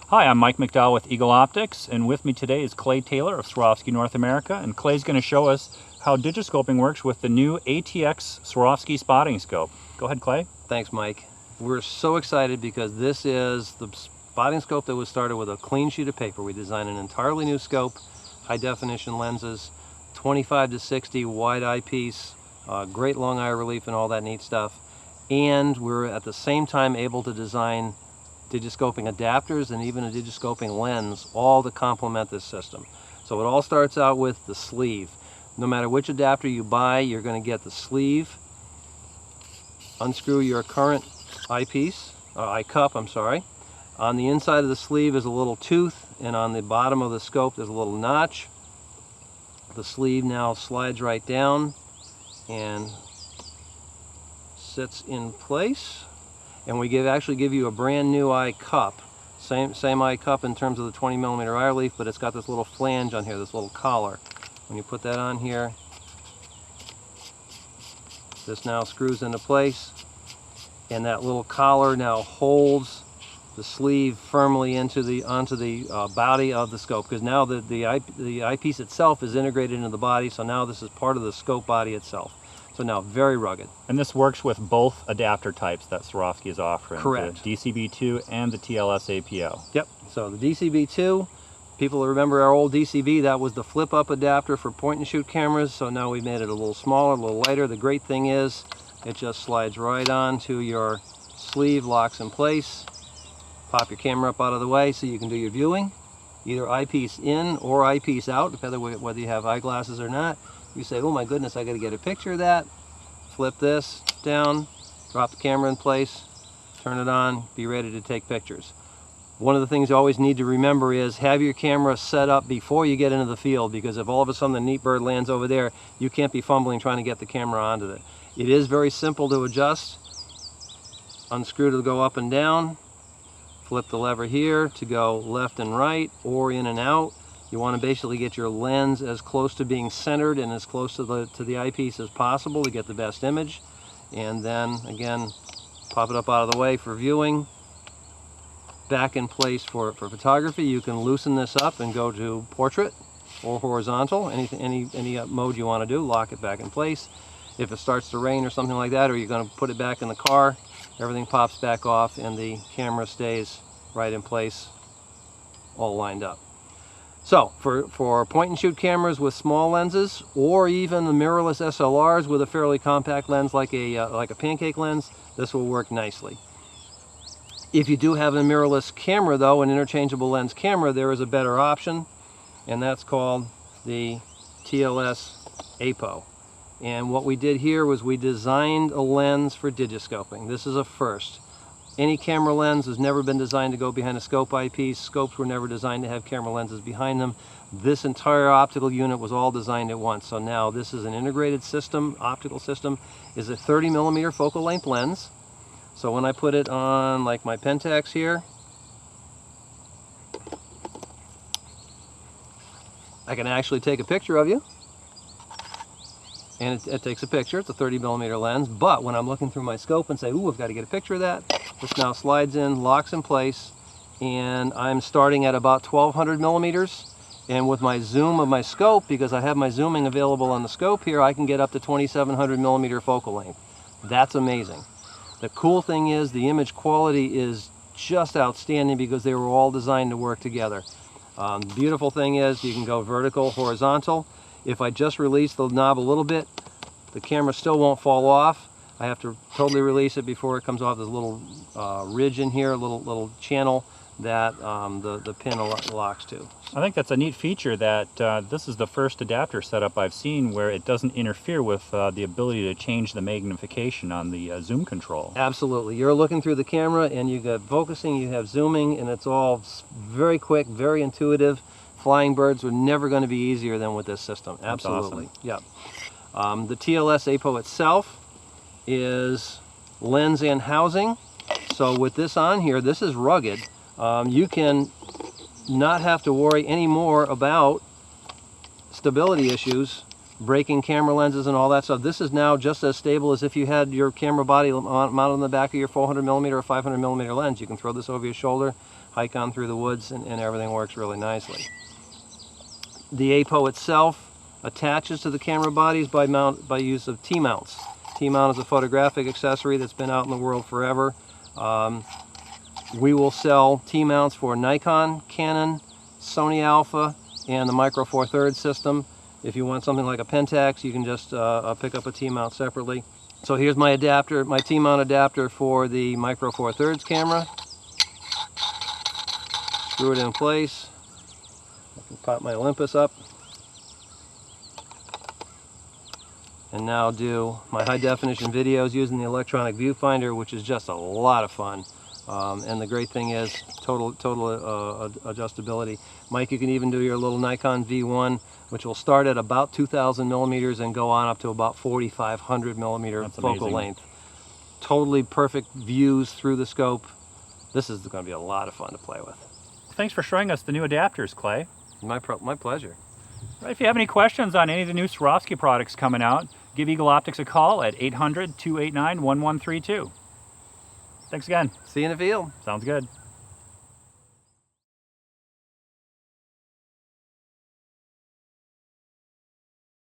Hi, I'm Mike McDowell with Eagle Optics, and with me today is Clay Taylor of Swarovski North America, and Clay's going to show us how Digiscoping works with the new ATX Swarovski spotting scope. Go ahead, Clay. Thanks, Mike. We're so excited because this is the spotting scope that was started with a clean sheet of paper. We designed an entirely new scope, high definition lenses, 25 to 60 wide eyepiece, great long eye relief and all that neat stuff. And we're at the same time able to design Digiscoping adapters and even a Digiscoping lens, all to complement this system. So it all starts out with the sleeve. No matter which adapter you buy, you're going to get the sleeve. Unscrew your current eyepiece, eye cup, I'm sorry. On the inside of the sleeve is a little tooth, and on the bottom of the scope there's a little notch. The sleeve now slides right down and sits in place. And we actually give you a brand new eye cup. Same eye cup in terms of the 20mm eye relief, but it's got this little flange on here, this little collar. When you put that on here, this now screws into place, and that little collar now holds the sleeve firmly onto the body of the scope, because now the eyepiece itself is integrated into the body, so now this is part of the scope body itself. So now very rugged. And this works with both adapter types that Swarovski is offering. Correct. The DCB II and the TLS APO. Yep. So the DCB II, people remember our old DCB, that was the flip-up adapter for point-and-shoot cameras. So now we made it a little smaller, a little lighter. The great thing is it just slides right onto your sleeve, locks in place. Pop your camera up out of the way so you can do your viewing, either eyepiece in or eyepiece out, depending on whether you have eyeglasses or not. You say, oh my goodness, I got to get a picture of that. Flip this down, drop the camera in place, turn it on, be ready to take pictures. One of the things you always need to remember is have your camera set up before you get into the field, because if all of a sudden the neat bird lands over there, you can't be fumbling trying to get the camera onto it. It is very simple to adjust. Unscrew to go up and down, flip the lever here to go left and right or in and out. You want to basically get your lens as close to being centered and as close to the eyepiece as possible to get the best image. And then again, pop it up out of the way for viewing. Back in place for photography. You can loosen this up and go to portrait or horizontal, any mode you want to do. Lock it back in place. If it starts to rain or something like that, or you're going to put it back in the car, everything pops back off and the camera stays right in place, all lined up. So for point-and-shoot cameras with small lenses, or even the mirrorless SLRs with a fairly compact lens like a pancake lens, this will work nicely. If you do have a mirrorless camera though, an interchangeable lens camera, there is a better option, and that's called the TLS APO. And what we did here was we designed a lens for Digiscoping. This is a first. Any camera lens has never been designed to go behind a scope eyepiece. Scopes were never designed to have camera lenses behind them. This entire optical unit was all designed at once. So now this is an integrated system, optical system, is a 30mm focal length lens. So when I put it on like my Pentax here, I can actually take a picture of you. And it takes a picture. It's a 30mm lens, but when I'm looking through my scope and say, ooh, I've got to get a picture of that, this now slides in, locks in place, and I'm starting at about 1200mm. And with my zoom of my scope, because I have my zooming available on the scope here, I can get up to 2700mm focal length. That's amazing. The cool thing is the image quality is just outstanding because they were all designed to work together. The beautiful thing is you can go vertical, horizontal. If I just release the knob a little bit, the camera still won't fall off. I have to totally release it before it comes off. There's a little ridge in here, a little channel that the pin locks to. I think that's a neat feature that this is the first adapter setup I've seen where it doesn't interfere with the ability to change the magnification on the zoom control. Absolutely. You're looking through the camera and you got focusing, you have zooming, and it's all very quick, very intuitive. Flying birds were never going to be easier than with this system. Absolutely. That's awesome. Yeah. The TLS APO itself is lens and housing. So with this on here, this is rugged. You can not have to worry anymore about stability issues breaking camera lenses and all that stuff. This is now just as stable as if you had your camera body mounted on the back of your 400mm or 500mm lens. You can throw this over your shoulder, hike on through the woods, and everything works really nicely. The APO itself attaches to the camera bodies by use of T-mounts. T-mount is a photographic accessory that's been out in the world forever. We will sell T-mounts for Nikon, Canon, Sony Alpha, and the Micro Four Thirds system. If you want something like a Pentax, you can just pick up a T-mount separately. So here's my adapter, my T-mount adapter for the Micro Four Thirds camera. Screw it in place. I can pop my Olympus up. And now do my high definition videos using the electronic viewfinder, which is just a lot of fun. And the great thing is total adjustability. Mike, you can even do your little Nikon V1, which will start at about 2,000 millimeters and go on up to about 4,500 millimeter focal length. Totally perfect views through the scope. This is going to be a lot of fun to play with. Thanks for showing us the new adapters, Clay. My pleasure. Right, if you have any questions on any of the new Swarovski products coming out, give Eagle Optics a call at 800-289-1132. Thanks again. See you in the field. Sounds good.